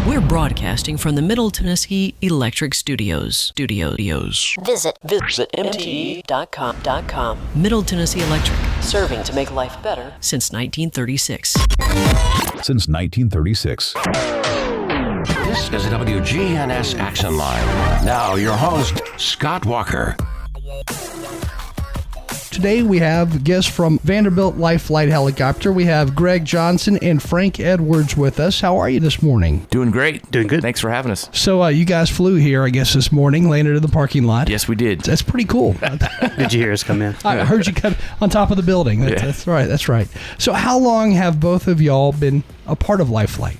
We're broadcasting from the Middle Tennessee Electric Studios. Visit MTE.com. Middle Tennessee Electric, serving to make life better since 1936. Since 1936. This is a WGNS Action Line. Now, your host, Scott Walker. Today we have guests from Vanderbilt LifeFlight Helicopter. We have Greg Johnson and Frank Edwards with us. How are you this morning? Doing great. Doing good. Thanks for having us. So you guys flew here, I guess, this morning, landed in the parking lot. Yes, we did. That's pretty cool. Did you hear us come in? I heard you come on top of the building. That's right. That's right. So how long have both of y'all been a part of LifeFlight?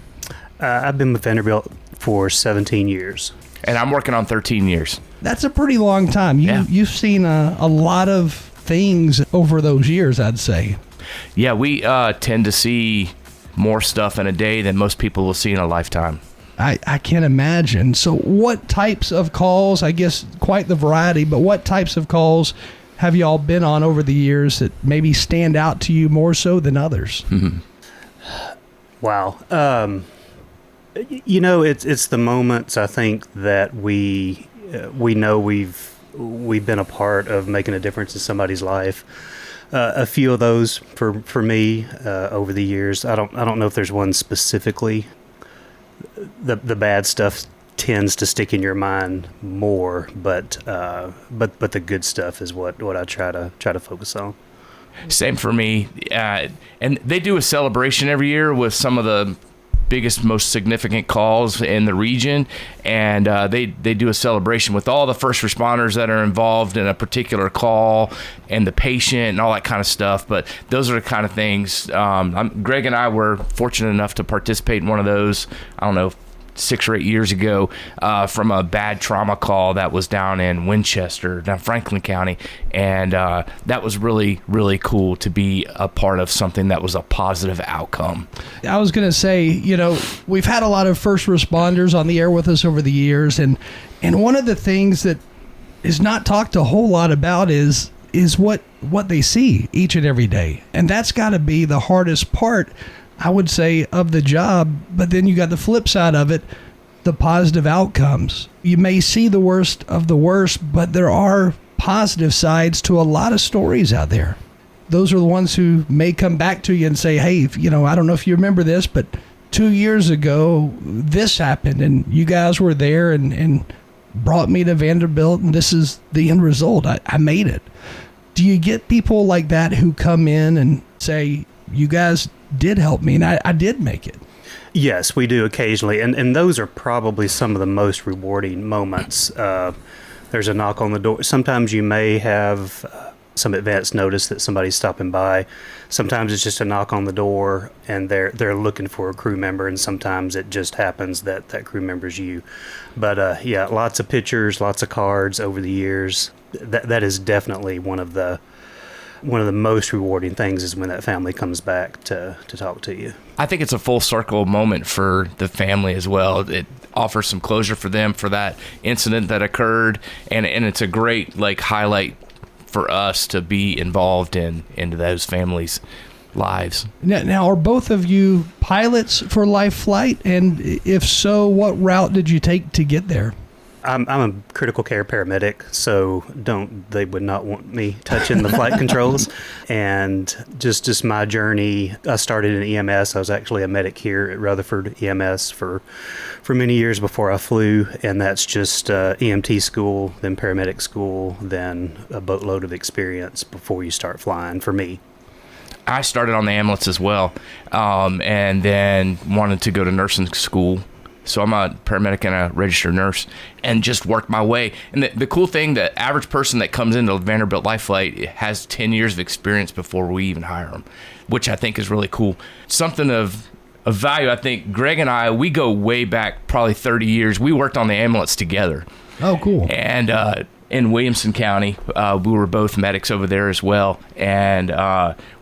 I've been with Vanderbilt for 17 years. And I'm working on 13 years. That's a pretty long time. You've seen a lot of things over those years, I'd say. Yeah, we tend to see more stuff in a day than most people will see in a lifetime. I can't imagine. So what types of calls, I guess quite the variety, but what types of calls have y'all been on over the years that maybe stand out to you more so than others? Mm-hmm. Wow. It's the moments, I think, that we know we've been a part of making a difference in somebody's life. A few of those for me over the years. I don't know if there's one specifically. The bad stuff tends to stick in your mind more, but the good stuff is what I try to focus on. Same for me. And they do a celebration every year with some of the biggest, most significant calls in the region, and they do a celebration with all the first responders that are involved in a particular call and the patient and all that kind of stuff. But those are the kind of things. Greg and I were fortunate enough to participate in one of those, I don't know, 6 or 8 years ago, from a bad trauma call that was down in Winchester, down Franklin County, and that was really, really cool to be a part of something that was a positive outcome. I was going to say, we've had a lot of first responders on the air with us over the years, and one of the things that is not talked a whole lot about is what they see each and every day, and that's got to be the hardest part, I would say, of the job. But then you got the flip side of it, the positive outcomes. You may see the worst of the worst, but there are positive sides to a lot of stories out there. Those are the ones who may come back to you and say, hey, I don't know if you remember this, but 2 years ago, this happened, and you guys were there and brought me to Vanderbilt, and this is the end result. I made it. Do you get people like that who come in and say, you guys did help me, and I did make it? Yes, we do occasionally, and those are probably some of the most rewarding moments. There's a knock on the door. Sometimes you may have some advance notice that somebody's stopping by. Sometimes it's just a knock on the door, and they're looking for a crew member, and sometimes it just happens that crew member's you. But yeah, lots of pictures, lots of cards over the years. That is definitely one of the most rewarding things, is when that family comes back to talk to you. I think it's a full circle moment for the family as well. It offers some closure for them for that incident that occurred, and it's a great highlight for us to be involved into those families' lives. Now, are both of you pilots for LifeFlight? And if so, what route did you take to get there? I'm a critical care paramedic, so they would not want me touching the flight controls. And just my journey, I started in EMS. I was actually a medic here at Rutherford EMS for many years before I flew, and that's just EMT school, then paramedic school, then a boatload of experience before you start flying for me. I started on the ambulance as well, and then wanted to go to nursing school. So I'm a paramedic and a registered nurse, and just worked my way. And the cool thing, the average person that comes into Vanderbilt LifeFlight has 10 years of experience before we even hire them, which I think is really cool. Something of value, I think Greg and I, we go way back, probably 30 years. We worked on the ambulance together. Oh, cool. And in Williamson County, we were both medics over there as well. And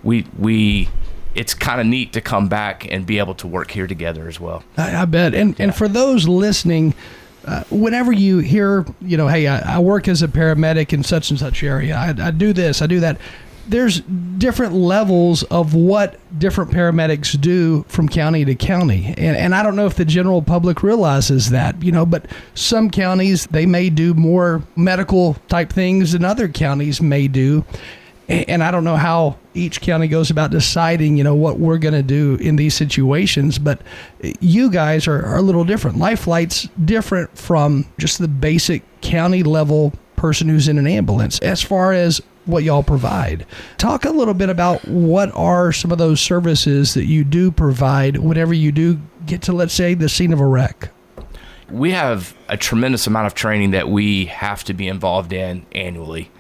we it's kind of neat to come back and be able to work here together as well. I bet. And for those listening, whenever you hear, hey, I work as a paramedic in such and such area, I do this, I do that, there's different levels of what different paramedics do from county to county. And I don't know if the general public realizes that, but some counties, they may do more medical type things than other counties may do. And I don't know how each county goes about deciding, what we're going to do in these situations. But you guys are a little different. LifeFlight's different from just the basic county level person who's in an ambulance as far as what y'all provide. Talk a little bit about what are some of those services that you do provide whenever you do get to, let's say, the scene of a wreck. We have a tremendous amount of training that we have to be involved in annually.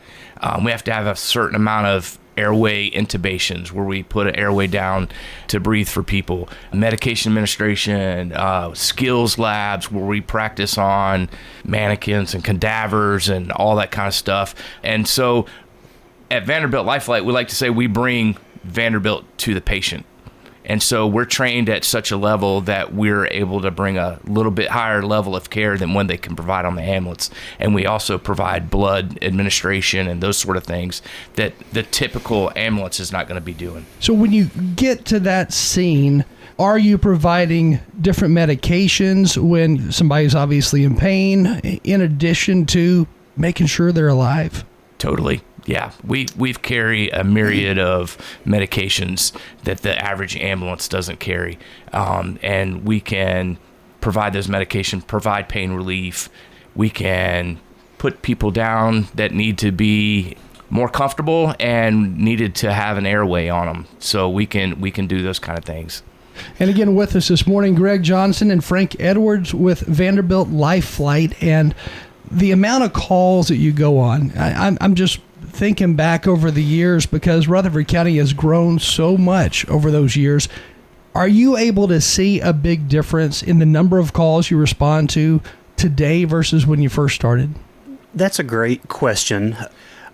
We have to have a certain amount of airway intubations where we put an airway down to breathe for people, medication administration, skills labs where we practice on mannequins and cadavers and all that kind of stuff. And so at Vanderbilt LifeFlight, we like to say we bring Vanderbilt to the patient. And so we're trained at such a level that we're able to bring a little bit higher level of care than when they can provide on the ambulance. And we also provide blood administration and those sort of things that the typical ambulance is not going to be doing. So when you get to that scene, are you providing different medications when somebody's obviously in pain, in addition to making sure they're alive? Totally. Yeah, we've carry a myriad of medications that the average ambulance doesn't carry, and we can provide those medications, provide pain relief. We can put people down that need to be more comfortable and needed to have an airway on them, so we can do those kind of things. And again, with us this morning, Greg Johnson and Frank Edwards with Vanderbilt LifeFlight, and the amount of calls that you go on. I'm just thinking back over the years, because Rutherford County has grown so much over those years. Are you able to see a big difference in the number of calls you respond to today versus when you first started? That's a great question.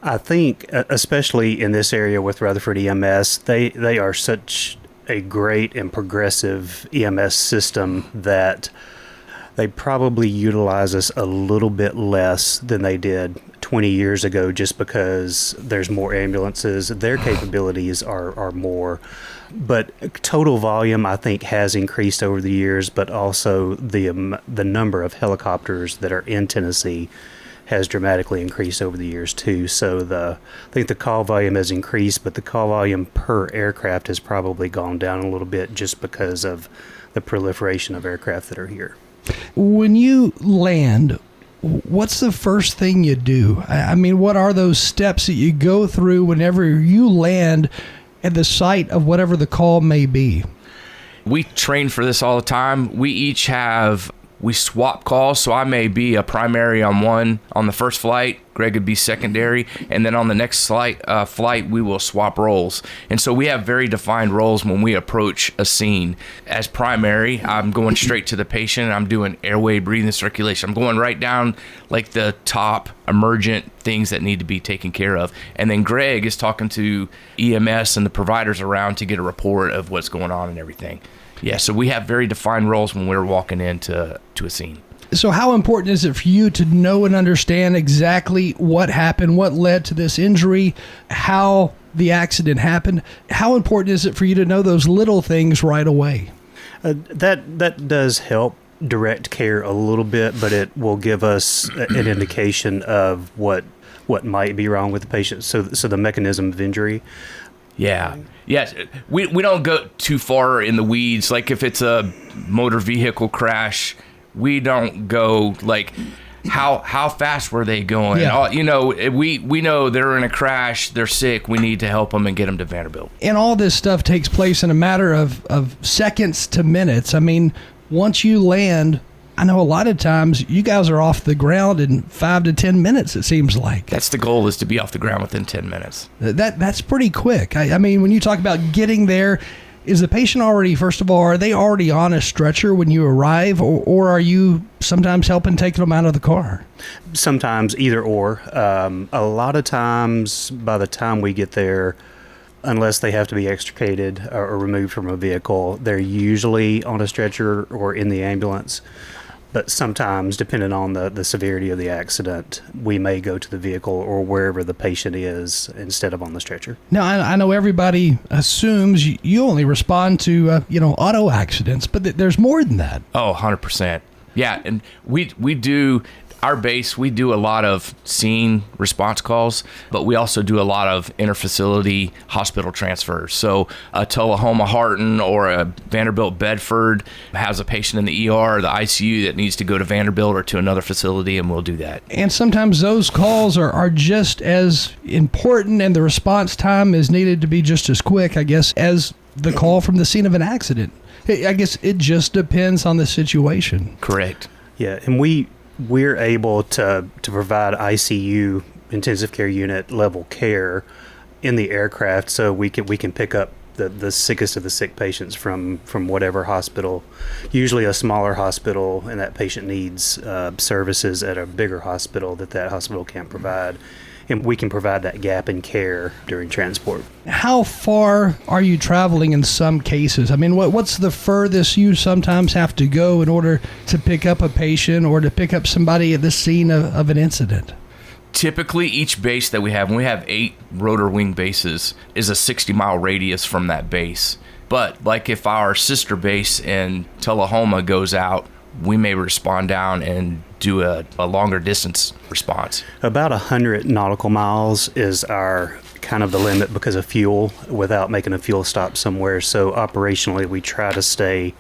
I think, especially in this area with Rutherford EMS, they are such a great and progressive EMS system that they probably utilize us a little bit less than they did 20 years ago, just because there's more ambulances. Their capabilities are more. But total volume, I think, has increased over the years, but also the number of helicopters that are in Tennessee has dramatically increased over the years too. So I think the call volume has increased, but the call volume per aircraft has probably gone down a little bit just because of the proliferation of aircraft that are here. When you land, what's the first thing you do? I mean, what are those steps that you go through whenever you land at the site of whatever the call may be? We train for this all the time. We swap calls, so I may be a primary on the first flight, Greg would be secondary, and then on the next flight we will swap roles. And so we have very defined roles when we approach a scene. As primary, I'm going straight to the patient, I'm doing airway, breathing, circulation. I'm going right down like the top emergent things that need to be taken care of. And then Greg is talking to EMS and the providers around to get a report of what's going on and everything. Yeah, so we have very defined roles when we're walking into a scene. So how important is it for you to know and understand exactly what happened, what led to this injury, how the accident happened? How important is it for you to know those little things right away? That does help direct care a little bit, but it will give us an indication of what might be wrong with the patient. So the mechanism of injury. Yeah. Yes. We don't go too far in the weeds. Like if it's a motor vehicle crash, we don't go like how fast were they going? Yeah. We know they're in a crash, they're sick, we need to help them and get them to Vanderbilt. And all this stuff takes place in a matter of seconds to minutes. I mean, once you land, I know a lot of times you guys are off the ground in 5 to 10 minutes, it seems like. That's the goal, is to be off the ground within 10 minutes. That's pretty quick. I mean, when you talk about getting there, is the patient already, first of all, are they already on a stretcher when you arrive, or are you sometimes helping take them out of the car? Sometimes either or. A lot of times by the time we get there, unless they have to be extricated or removed from a vehicle, they're usually on a stretcher or in the ambulance. But sometimes, depending on the severity of the accident, we may go to the vehicle or wherever the patient is instead of on the stretcher. Now, I know everybody assumes you only respond to, auto accidents, but there's more than that. Oh, 100%. Yeah, and we do our base. We do a lot of scene response calls, but we also do a lot of interfacility hospital transfers. So a Tullahoma Harton or a Vanderbilt Bedford has a patient in the ER or the ICU that needs to go to Vanderbilt or to another facility, and we'll do that. And sometimes those calls are just as important, and the response time is needed to be just as quick, I guess, as the call from the scene of an accident. I guess it just depends on the situation. Correct. Yeah, and we're able to provide ICU, intensive care unit level care in the aircraft, so we can pick up the sickest of the sick patients from whatever hospital, usually a smaller hospital, and that patient needs services at a bigger hospital that hospital can't provide. And we can provide that gap in care during transport. How far are you traveling in some cases? I mean, what's the furthest you sometimes have to go in order to pick up a patient or to pick up somebody at the scene of an incident? Typically, each base that we have, and we have 8 rotor wing bases, is a 60-mile radius from that base. But like if our sister base in Tullahoma goes out, we may respond down and do a longer distance response. About 100 nautical miles is our kind of the limit because of fuel, without making a fuel stop somewhere. So operationally, we try to stay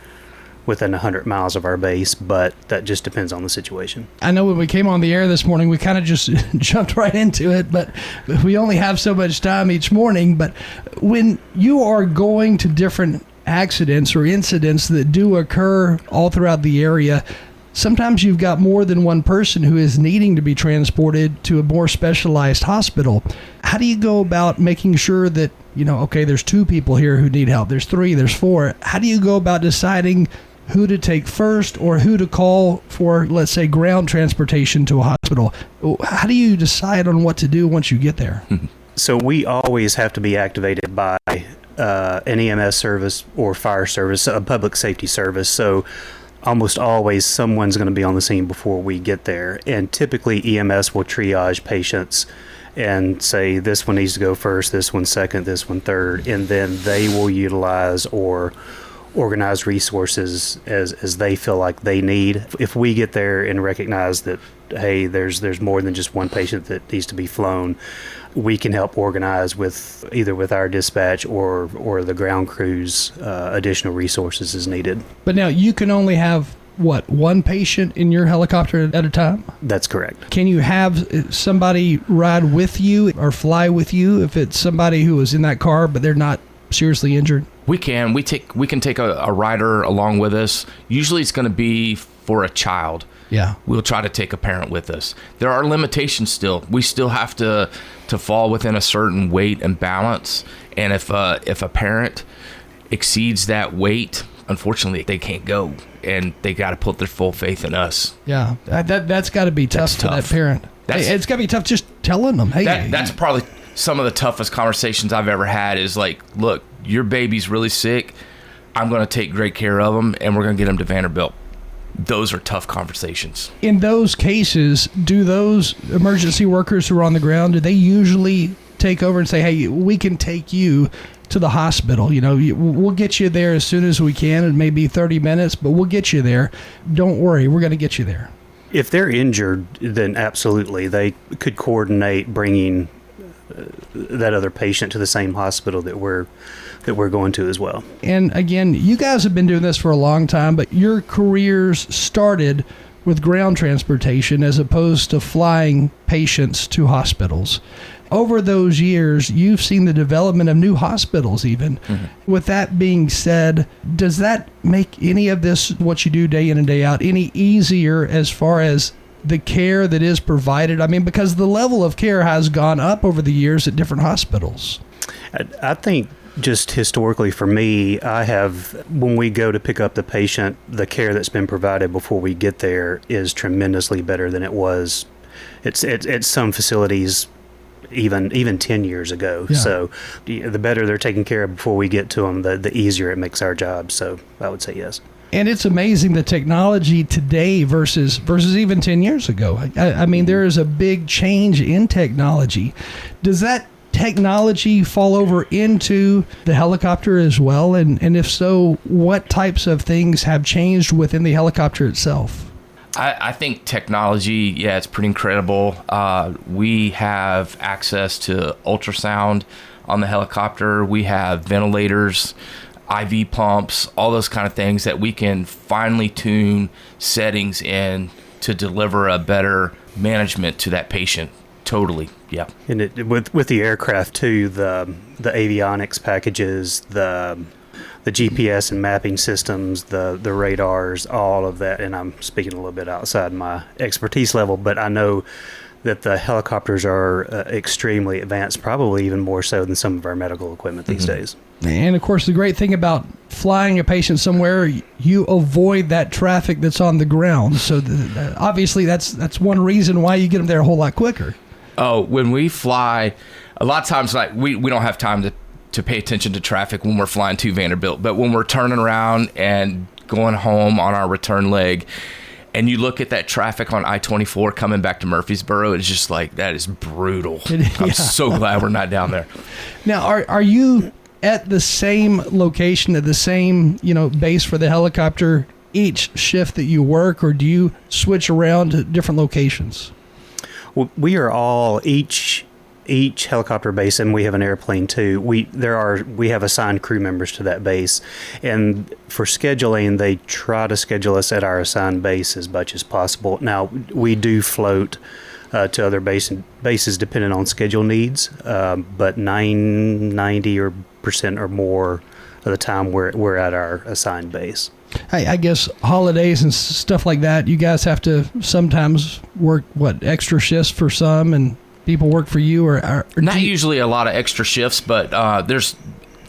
within 100 miles of our base, but that just depends on the situation. I know when we came on the air this morning, we kind of just jumped right into it, but we only have so much time each morning. But when you are going to different accidents or incidents that do occur all throughout the area, sometimes you've got more than one person who is needing to be transported to a more specialized hospital. How do you go about making sure that, okay, there's 2 people here who need help, there's 3, there's 4. How do you go about deciding who to take first or who to call for, let's say, ground transportation to a hospital? How do you decide on what to do once you get there? So we always have to be activated by an EMS service or fire service, a public safety service. So almost always someone's going to be on the scene before we get there. And typically EMS will triage patients and say, this one needs to go first, this one second, this one third. And then they will utilize or organize resources as they feel like they need. If we get there and recognize that, hey, there's more than just one patient that needs to be flown, we can help organize with either with our dispatch or the ground crews additional resources as needed. But now you can only have one patient in your helicopter at a time? That's correct. Can you have somebody ride with you or fly with you if it's somebody who was in that car but they're not seriously injured? We can. We can take a rider along with us. Usually it's going to be for a child. Yeah. We'll try to take a parent with us. There are limitations still. We still have to fall within a certain weight and balance. And if a parent exceeds that weight, unfortunately, they can't go. And they got to put their full faith in us. Yeah. That's got to be tough for that parent. It's got to be tough just telling them, hey. That's probably some of the toughest conversations I've ever had is like, look, your baby's really sick. I'm going to take great care of them, and we're going to get them to Vanderbilt. Those are tough conversations. In those cases, do those emergency workers who are on the ground, do they usually take over and say, hey, we can take you to the hospital? We'll get you there as soon as we can. It may be 30 minutes, but we'll get you there. Don't worry, we're going to get you there. If they're injured, then absolutely. They could coordinate bringing that other patient to the same hospital that we're going to as well. And again, you guys have been doing this for a long time, but your careers started with ground transportation as opposed to flying patients to hospitals. Over those years, you've seen the development of new hospitals even. Mm-hmm. With that being said, does that make any of this, what you do day in and day out, any easier as far as the care that is provided? I mean, because the level of care has gone up over the years at different hospitals. I think just historically for me, when we go to pick up the patient, the care that's been provided before we get there is tremendously better than it was. It's some facilities even 10 years ago. Yeah. So the better they're taken care of before we get to them, the easier it makes our job. So I would say yes. And it's amazing the technology today versus even 10 years ago. I mean, there is a big change in technology. Does that technology fall over into the helicopter as well? And if so, what types of things have changed within the helicopter itself? I think technology, it's pretty incredible. We have access to ultrasound on the helicopter. We have ventilators, IV pumps, all those kind of things that we can finely tune settings in to deliver a better management to that patient. Totally, yeah. And with the aircraft too, the avionics packages, the GPS and mapping systems, the radars, all of that. And I'm speaking a little bit outside my expertise level, but I know that the helicopters are extremely advanced, probably even more so than some of our medical equipment these days. And of course, the great thing about flying a patient somewhere, you avoid that traffic that's on the ground. So obviously, that's one reason why you get them there a whole lot quicker. Oh, when we fly, a lot of times like we don't have time to pay attention to traffic when we're flying to Vanderbilt, but when we're turning around and going home on our return leg, and you look at that traffic on I-24 coming back to Murfreesboro, it's just like, that is brutal. I'm so glad we're not down there. Now, are you at the same location, at the same base for the helicopter each shift that you work, or do you switch around to different locations? Well, we are all each helicopter base, and we have an airplane too. We have assigned crew members to that base, and for scheduling, they try to schedule us at our assigned base as much as possible. Now, we do float to other bases depending on schedule needs, but 90% or more of the time we're at our assigned base. I guess holidays and stuff like that, you guys have to sometimes work extra shifts for some, and people work for you, or not usually a lot of extra shifts, but there's,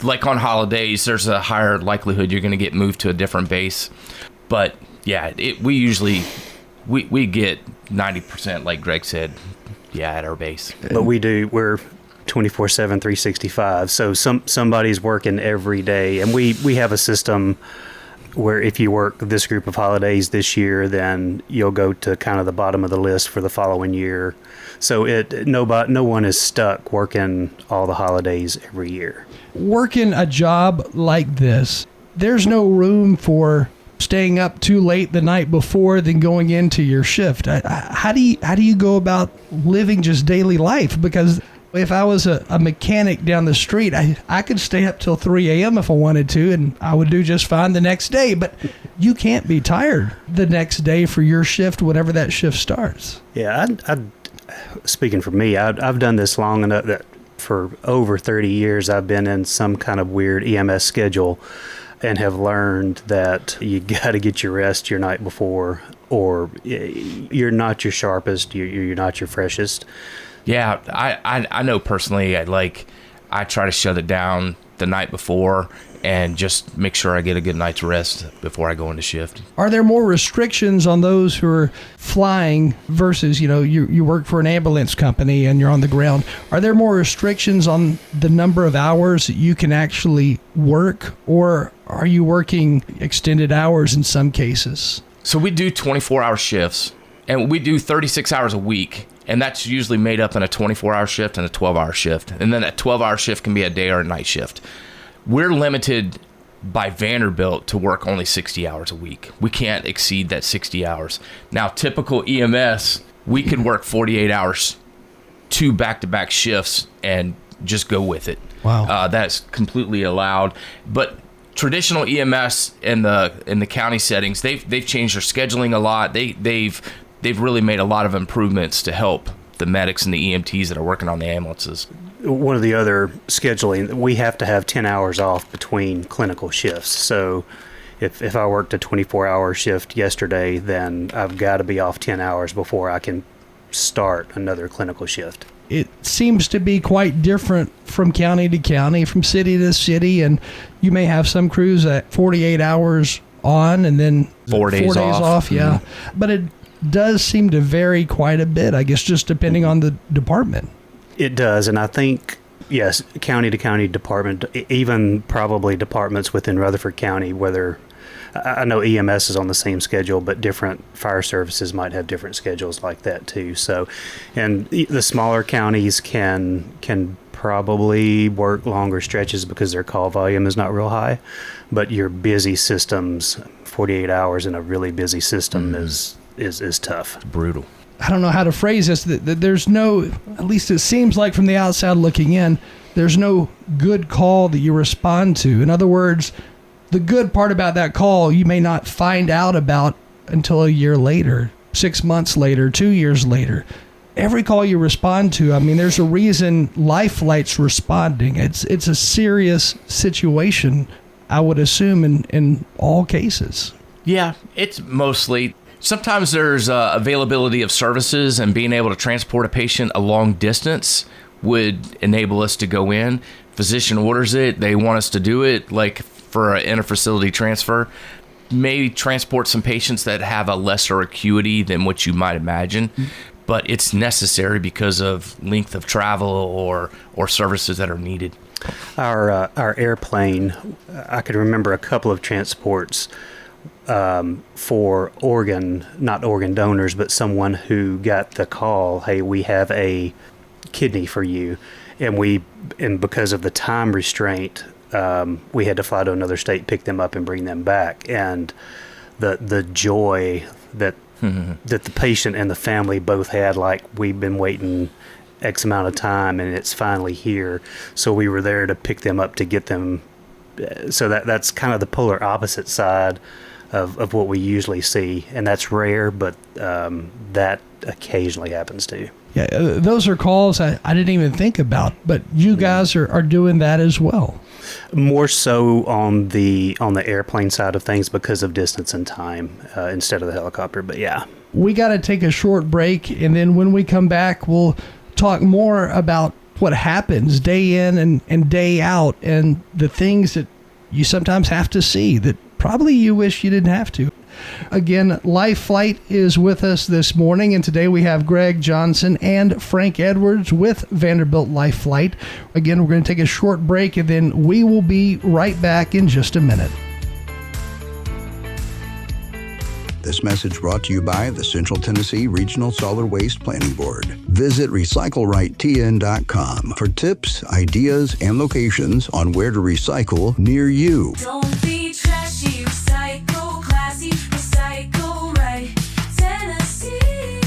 like on holidays, there's a higher likelihood you're going to get moved to a different base. But yeah, we usually we get 90%, like Greg said, at our base. But we're 24/7, 365. So somebody's working every day, and we have a system where if you work this group of holidays this year, then you'll go to kind of the bottom of the list for the following year. So no one is stuck working all the holidays every year. Working a job like this, there's no room for staying up too late the night before then going into your shift. How do you go about living just daily life? Because if I was a mechanic down the street, I could stay up till 3 a.m. if I wanted to, and I would do just fine the next day. But you can't be tired the next day for your shift, whenever that shift starts. Yeah, speaking for me, I've done this long enough that for over 30 years I've been in some kind of weird EMS schedule, and have learned that you got to get your rest your night before, or you're not your sharpest, you're not your freshest. Yeah, I know personally, I try to shut it down the night before and just make sure I get a good night's rest before I go into shift. Are there more restrictions on those who are flying versus, you work for an ambulance company and you're on the ground? Are there more restrictions on the number of hours that you can actually work, or are you working extended hours in some cases? So we do 24-hour shifts, and we do 36 hours a week. And that's usually made up in a 24-hour shift and a 12-hour shift. And then that 12-hour shift can be a day or a night shift. We're limited by Vanderbilt to work only 60 hours a week. We can't exceed that 60 hours. Now, typical EMS, we could work 48 hours, 2 back-to-back shifts, and just go with it. Wow. That's completely allowed. But traditional EMS in the county settings, they've changed their scheduling a lot. They've really made a lot of improvements to help the medics and the EMTs that are working on the ambulances. One of the other scheduling, we have to have 10 hours off between clinical shifts. So if I worked a 24-hour shift yesterday, then I've got to be off 10 hours before I can start another clinical shift. It seems to be quite different from county to county, from city to city, and you may have some crews at 48 hours on and then 4 days off. Yeah. Mm-hmm. But it does seem to vary quite a bit, I guess, just depending on the department. It does, and I think, yes, county to county department, even probably departments within Rutherford County, whether I know EMS is on the same schedule, but different fire services might have different schedules like that too. So, and the smaller counties can probably work longer stretches because their call volume is not real high, but your busy systems, 48 hours in a really busy system is tough. It's brutal. I don't know how to phrase this. That there's no, at least it seems like from the outside looking in, there's no good call that you respond to. In other words, the good part about that call you may not find out about until a year later, 6 months later, 2 years later. Every call you respond to, I mean, there's a reason LifeFlight's responding. It's a serious situation, I would assume, in all cases. Yeah, it's mostly. Sometimes there's availability of services, and being able to transport a patient a long distance would enable us to go in. Physician orders it, they want us to do it, like for an interfacility transfer. Maybe transport some patients that have a lesser acuity than what you might imagine, but it's necessary because of length of travel or services that are needed. Our airplane, I could remember a couple of transports for not organ donors, but someone who got the call, hey, we have a kidney for you, and because of the time restraint, we had to fly to another state, pick them up, and bring them back. And the joy that that the patient and the family both had, like, we've been waiting X amount of time and it's finally here. So we were there to pick them up to get them. So that's kind of the polar opposite side of what we usually see, and that's rare, but that occasionally happens too. Yeah, those are calls I didn't even think about, but you guys are doing that as well. More so on the airplane side of things because of distance and time instead of the helicopter, but yeah. We got to take a short break, and then when we come back, we'll talk more about what happens day in and day out, and the things that you sometimes have to see that probably you wish you didn't have to. Again, LifeFlight is with us this morning, and today we have Greg Johnson and Frank Edwards with Vanderbilt LifeFlight. Again, we're going to take a short break, and then we will be right back in just a minute. This message brought to you by the Central Tennessee Regional Solid Waste Planning Board. Visit RecycleRightTN.com for tips, ideas, and locations on where to recycle near you. Don't be trashy, recycle classy, recycle right, Tennessee.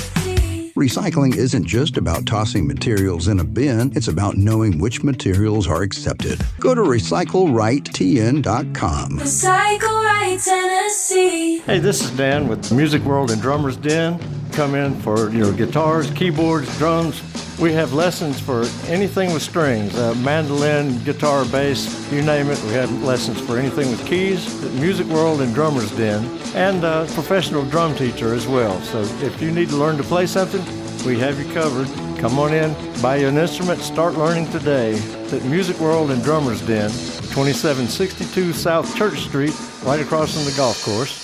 Recycling isn't just about tossing materials in a bin, it's about knowing which materials are accepted. Go to RecycleRightTN.com. Recycle right, Tennessee. Hey, this is Dan with Music World and Drummers Den. Come in for your guitars, keyboards, drums. We have lessons for anything with strings, mandolin, guitar, bass, you name it. We have lessons for anything with keys. Music World and Drummers Den, and a professional drum teacher as well. So if you need to learn to play something, we have you covered. Come on in, buy you an instrument, start learning today at Music World and Drummers Den, 2762 South Church Street, right across from the golf course.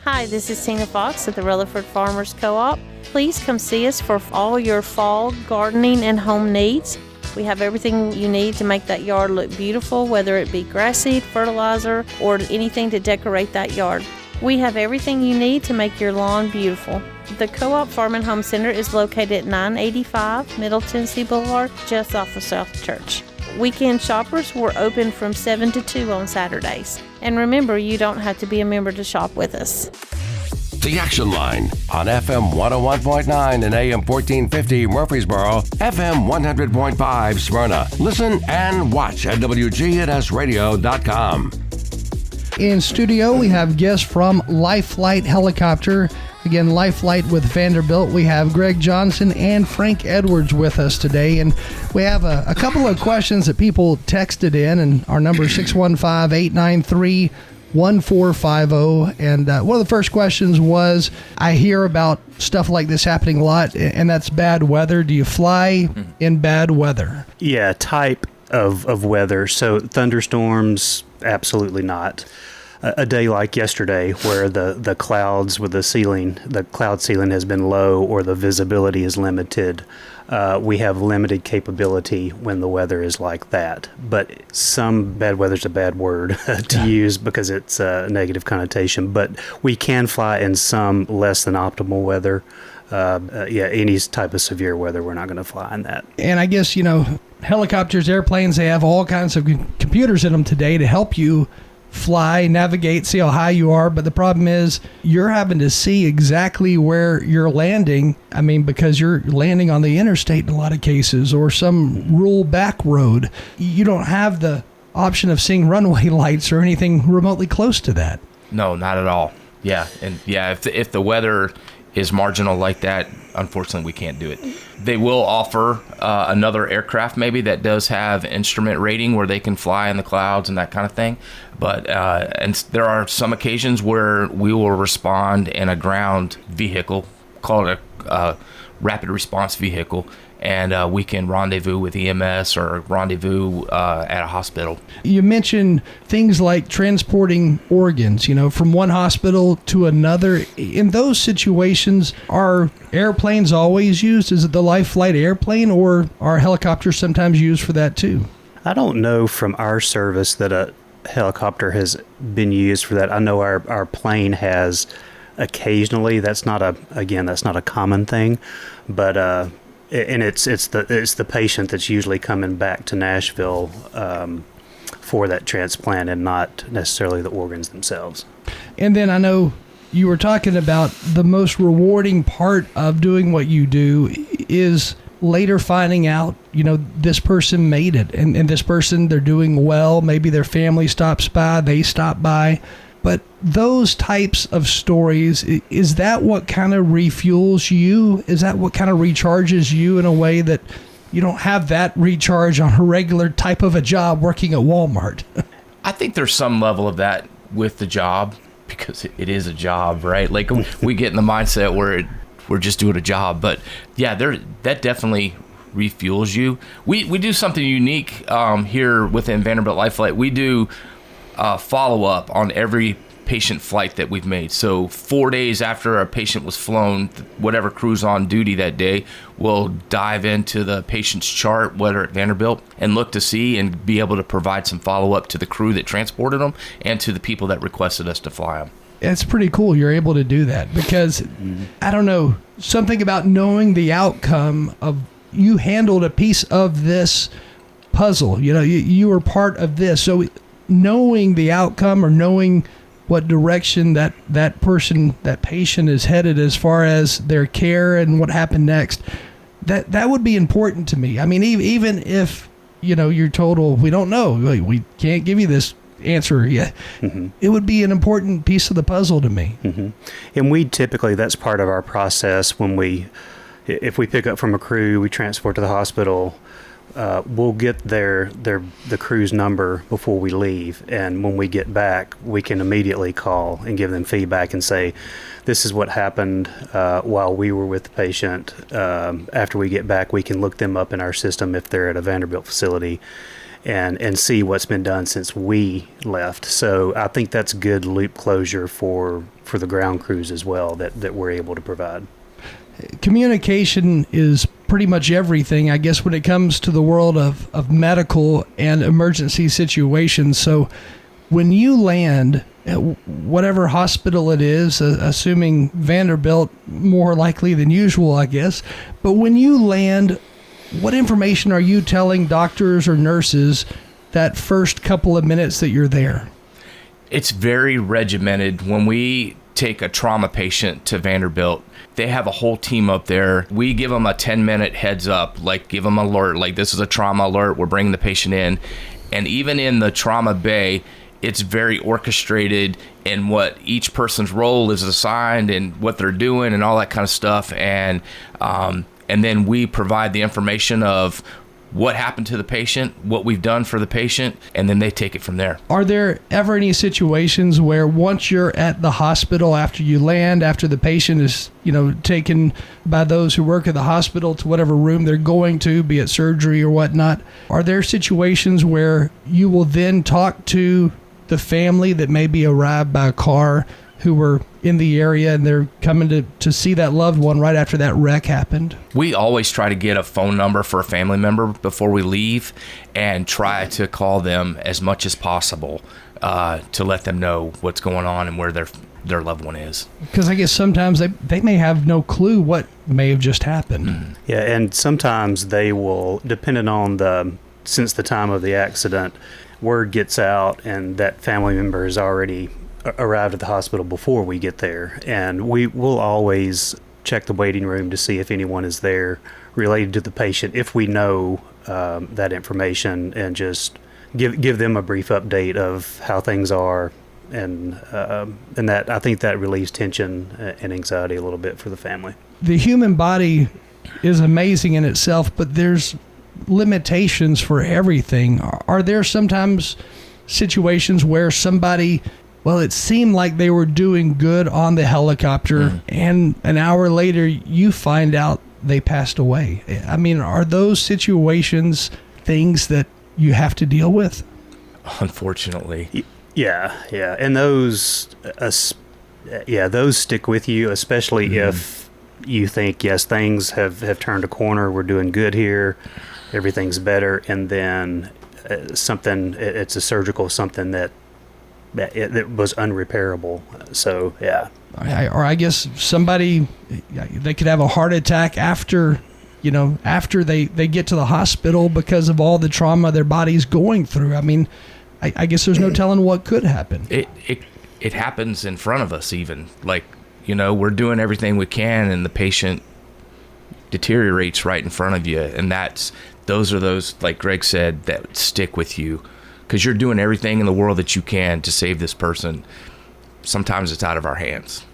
Hi, this is Tina Fox at the Rutherford Farmers Co-op. Please come see us for all your fall gardening and home needs. We have everything you need to make that yard look beautiful, whether it be grass seed, fertilizer, or anything to decorate that yard. We have everything you need to make your lawn beautiful. The Co-op Farm and Home Center is located at 985 Middle Tennessee Boulevard, just off of South Church. Weekend shoppers were open from 7 to 2 on Saturdays. And remember, you don't have to be a member to shop with us. The Action Line on FM 101.9 and AM 1450 Murfreesboro, FM 100.5 Smyrna. Listen and watch at WGNSradio.com. In studio, we have guests from LifeFlight Helicopter. Again, LifeFlight with Vanderbilt. We have Greg Johnson and Frank Edwards with us today. And we have a couple of questions that people texted in, and our number is 615-893-1450. And one of the first questions was, I hear about stuff like this happening a lot, and that's bad weather. Do you fly in bad weather? Yeah, type of weather. So thunderstorms, absolutely not. a day like yesterday where the clouds with the cloud ceiling has been low or the visibility is limited, we have limited capability when the weather is like that. But some bad weather's a bad word to use because it's a negative connotation. But we can fly in some less than optimal weather. Any type of severe weather, we're not going to fly in that. And I guess, helicopters, airplanes, they have all kinds of computers in them today to help you fly, navigate, see how high you are. But the problem is you're having to see exactly where you're landing. I mean, because you're landing on the interstate in a lot of cases or some rural back road. You don't have the option of seeing runway lights or anything remotely close to that. No, not at all. Yeah. And if the weather is marginal like that, unfortunately, we can't do it. They will offer another aircraft maybe that does have instrument rating where they can fly in the clouds and that kind of thing. But and there are some occasions where we will respond in a ground vehicle, call it a rapid response vehicle, and we can rendezvous with EMS or rendezvous at a hospital. You mentioned things like transporting organs, from one hospital to another. In those situations, are airplanes always used? Is it the LifeFlight airplane, or are helicopters sometimes used for that too? I don't know from our service that a helicopter has been used for that. I know our plane has occasionally. That's not a common thing, but and it's the patient that's usually coming back to Nashville for that transplant, and not necessarily the organs themselves. And then I know you were talking about the most rewarding part of doing what you do is later finding out, this person made it, and this person, they're doing well. Maybe their family stops by, they stop by. But those types of stories, is that what kind of refuels you? Is that what kind of recharges you in a way that you don't have that recharge on a regular type of a job working at Walmart? I think there's some level of that with the job because it is a job, right? Like we get in the mindset where we're just doing a job. But yeah, that definitely refuels you. We do something unique here within Vanderbilt LifeFlight. We do follow-up on every patient flight that we've made. So 4 days after a patient was flown, whatever crew's on duty that day, we'll dive into the patient's chart, whether at Vanderbilt, and look to see and be able to provide some follow-up to the crew that transported them and to the people that requested us to fly them. It's pretty cool you're able to do that because, I don't know, something about knowing the outcome of you handled a piece of this puzzle. You were part of this. So knowing the outcome or knowing what direction that patient is headed as far as their care and what happened next, that would be important to me. I mean, even if, you're told, well, we don't know, we can't give you this answer yet, it would be an important piece of the puzzle to me. And we typically, that's part of our process if we pick up from a crew, we transport to the hospital, we'll get the crew's number before we leave, and when we get back, we can immediately call and give them feedback and say, this is what happened while we were with the patient. After we get back, we can look them up in our system if they're at a Vanderbilt facility and see what's been done since we left. So I think that's good loop closure for the ground crews as well that we're able to provide. Communication is pretty much everything, I guess, when it comes to the world of medical and emergency situations. So when you land at whatever hospital it is, assuming Vanderbilt more likely than usual, I guess, but when you land, what information are you telling doctors or nurses that first couple of minutes that you're there? It's very regimented. When we take a trauma patient to Vanderbilt, they have a whole team up there. We give them a 10-minute heads up, like give them an alert, like this is a trauma alert, we're bringing the patient in. And even in the trauma bay, it's very orchestrated in what each person's role is assigned and what they're doing and all that kind of stuff. And then we provide the information of what happened to the patient, what we've done for the patient, and then they take it from there. Are there ever any situations where once you're at the hospital, after you land, after the patient is, taken by those who work at the hospital to whatever room they're going to, be it surgery or whatnot, are there situations where you will then talk to the family that may be arrived by a car who were in the area and they're coming to see that loved one right after that wreck happened? We always try to get a phone number for a family member before we leave and try to call them as much as possible to let them know what's going on and where their loved one is. Because I guess sometimes they may have no clue what may have just happened. Yeah, and sometimes they will, depending on since the time of the accident, word gets out and that family member has already arrived at the hospital before we get there. And we will always check the waiting room to see if anyone is there related to the patient, if we know that information, and just give them a brief update of how things are. And that, I think that relieves tension and anxiety a little bit for the family. The human body is amazing in itself, but there's limitations for everything. Are there sometimes situations where somebody, well, it seemed like they were doing good on the helicopter, and an hour later you find out they passed away? I mean, are those situations things that you have to deal with? Unfortunately. Yeah, and those stick with you, especially if you think, yes, things have turned a corner, we're doing good here, everything's better, and then it's a surgical something that was unrepairable. So yeah. Or I guess somebody, they could have a heart attack after they get to the hospital because of all the trauma their body's going through. I mean, I guess there's no telling what could happen. It happens in front of us even. Like, we're doing everything we can and the patient deteriorates right in front of you. And those are those, like Greg said, that stick with you because you're doing everything in the world that you can to save this person. Sometimes it's out of our hands.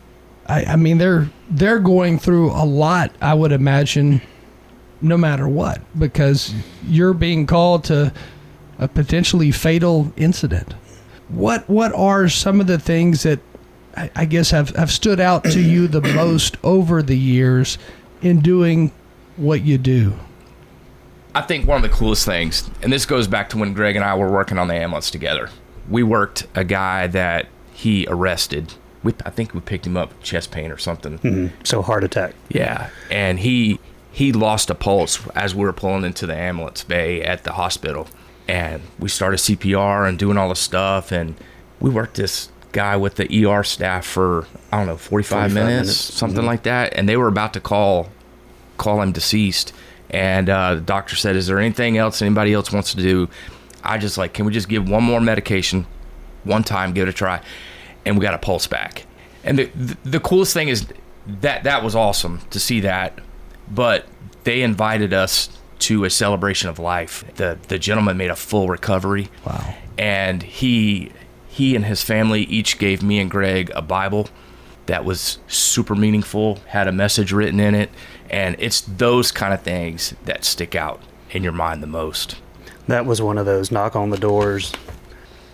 I mean, they're going through a lot, I would imagine, no matter what, because you're being called to a potentially fatal incident. What are some of the things that I guess have stood out to you the most over the years in doing what you do? I think one of the coolest things, and this goes back to when Greg and I were working on the ambulance together. We worked a guy that he arrested. I think we picked him up with chest pain or something. So heart attack. Yeah, and he lost a pulse as we were pulling into the ambulance bay at the hospital. And we started CPR and doing all the stuff. And we worked this guy with the ER staff for, 45 minutes, something like that. And they were about to call him deceased. And the doctor said, is there anything else anybody else wants to do? I just can we just give one more medication, one time, give it a try? And we got a pulse back. And the coolest thing is that was awesome to see that. But they invited us to a celebration of life. The gentleman made a full recovery. Wow. And he and his family each gave me and Greg a Bible that was super meaningful, had a message written in it, and it's those kind of things that stick out in your mind the most. That was one of those knock on the doors.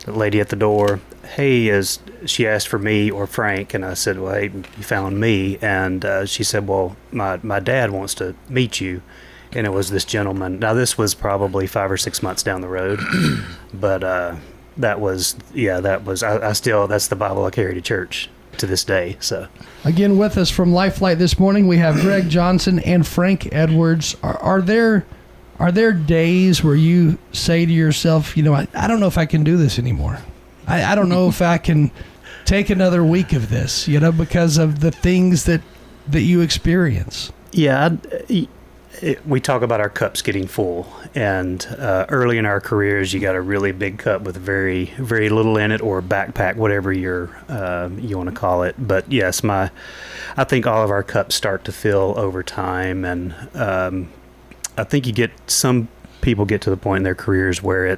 The lady at the door, hey, she asked for me or Frank, and I said, well, hey, you found me. And she said, well, my dad wants to meet you. And it was this gentleman. Now, this was probably 5 or 6 months down the road, but that's the Bible I carry to church to this day. So, again, with us from LifeFlight this morning, we have Greg Johnson and Frank Edwards. Are there days where you say to yourself, I don't know if I can do this anymore. I don't know if I can take another week of this, because of the things that you experience? Yeah, we talk about our cups getting full, and early in our careers, you got a really big cup with very, very little in it, or a backpack, whatever you want to call it. But yes, I think all of our cups start to fill over time, and I think some people get to the point in their careers where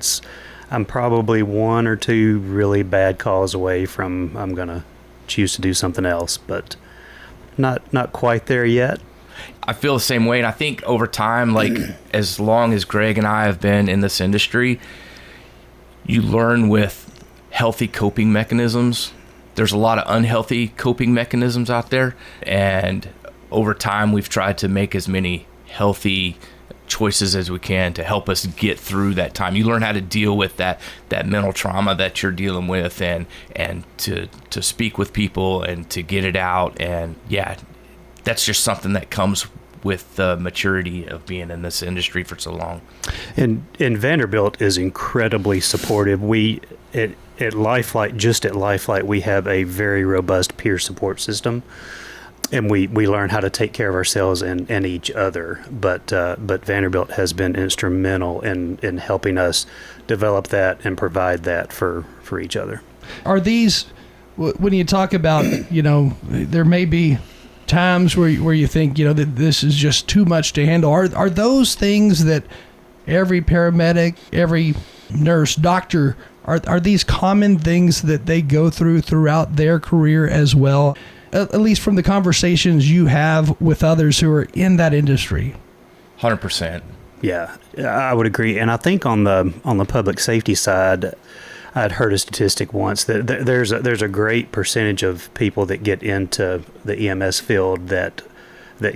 I'm probably one or two really bad calls away from I'm gonna choose to do something else, but not quite there yet. I feel the same way, and I think over time, as long as Greg and I have been in this industry, you learn with healthy coping mechanisms. There's a lot of unhealthy coping mechanisms out there, and over time we've tried to make as many healthy choices as we can to help us get through that time. You learn how to deal with that mental trauma that you're dealing with, and to speak with people and to get it out. And yeah, that's just something that comes with the maturity of being in this industry for so long. And Vanderbilt is incredibly supportive. We at LifeFlight, we have a very robust peer support system, and we learn how to take care of ourselves and each other. But Vanderbilt has been instrumental in helping us develop that and provide that for each other. Are these, when you talk about, there may be times where you think, that this is just too much to handle. Are those things that every paramedic, every nurse, doctor, are these common things that they go throughout their career as well? At least from the conversations you have with others who are in that industry. 100%. Yeah, I would agree. And I think on the public safety side, I'd heard a statistic once that there's a great percentage of people that get into the EMS field that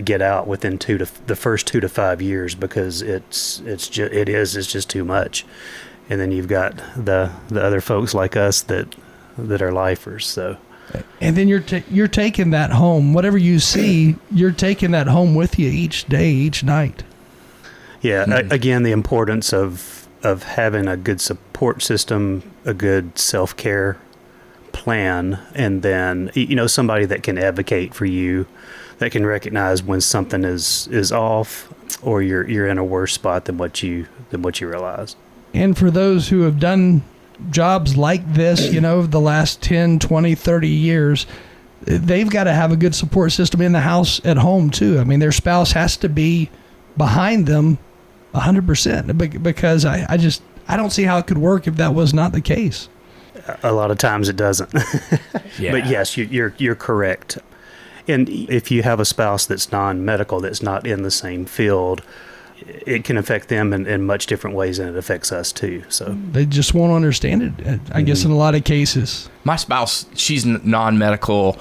get out within the first 2 to 5 years, because it's just too much. And then you've got the other folks like us that are lifers. So. And then you're taking that home. Whatever you see, you're taking that home with you each day, each night. Yeah. Again, the importance of having a good support system, a good self-care plan, and then somebody that can advocate for you, that can recognize when something is off, or you're in a worse spot than what you realize. And for those who have done jobs like this, the last 10, 20, 30 years, they've got to have a good support system in the house at home too. I mean, their spouse has to be behind them 100%, because I don't see how it could work if that was not the case. A lot of times it doesn't. Yeah. But yes, you're correct. And if you have a spouse that's non-medical, that's not in the same field, it can affect them in much different ways than it affects us too. So they just won't understand it, I guess, in a lot of cases. My spouse, she's non-medical.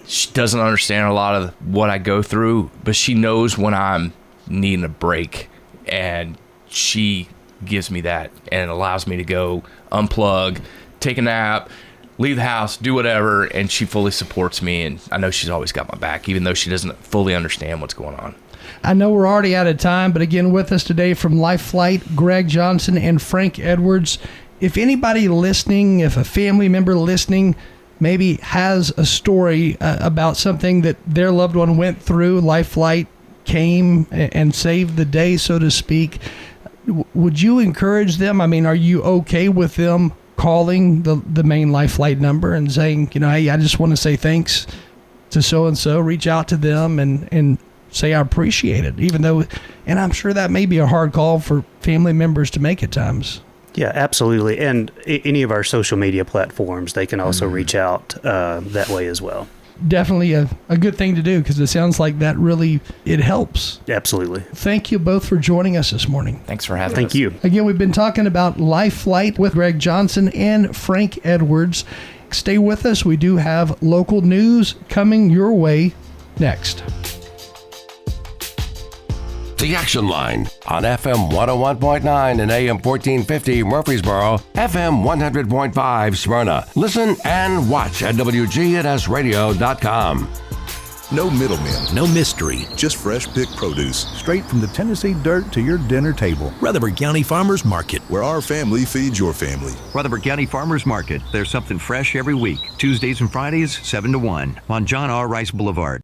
She doesn't understand a lot of what I go through, but she knows when I'm needing a break, and she gives me that and allows me to go unplug, take a nap, leave the house, do whatever, and she fully supports me. And I know she's always got my back, even though she doesn't fully understand what's going on. I know we're already out of time, but again, with us today from LifeFlight, Greg Johnson and Frank Edwards. If anybody listening, if a family member listening maybe has a story about something that their loved one went through, LifeFlight came and saved the day, so to speak, would you encourage them? I mean, are you okay with them calling the main LifeFlight number and saying, hey, I just want to say thanks to so-and-so, reach out to them and say I appreciate it, even though, and I'm sure that may be a hard call for family members to make at times. Yeah, absolutely. And any of our social media platforms, they can also reach out that way as well. Definitely a good thing to do, because it sounds like that really, it helps. Absolutely. Thank you both for joining us this morning. Thanks for having us. Thank you. Again, we've been talking about LifeFlight with Greg Johnson and Frank Edwards. Stay with us. We do have local news coming your way next. The Action Line on FM 101.9 and AM 1450 Murfreesboro, FM 100.5 Smyrna. Listen and watch at WGNSradio.com. No middlemen, no mystery, just fresh picked produce, straight from the Tennessee dirt to your dinner table. Rutherford County Farmers Market, where our family feeds your family. Rutherford County Farmers Market. There's something fresh every week. Tuesdays and Fridays, 7 to 1 on John R. Rice Boulevard.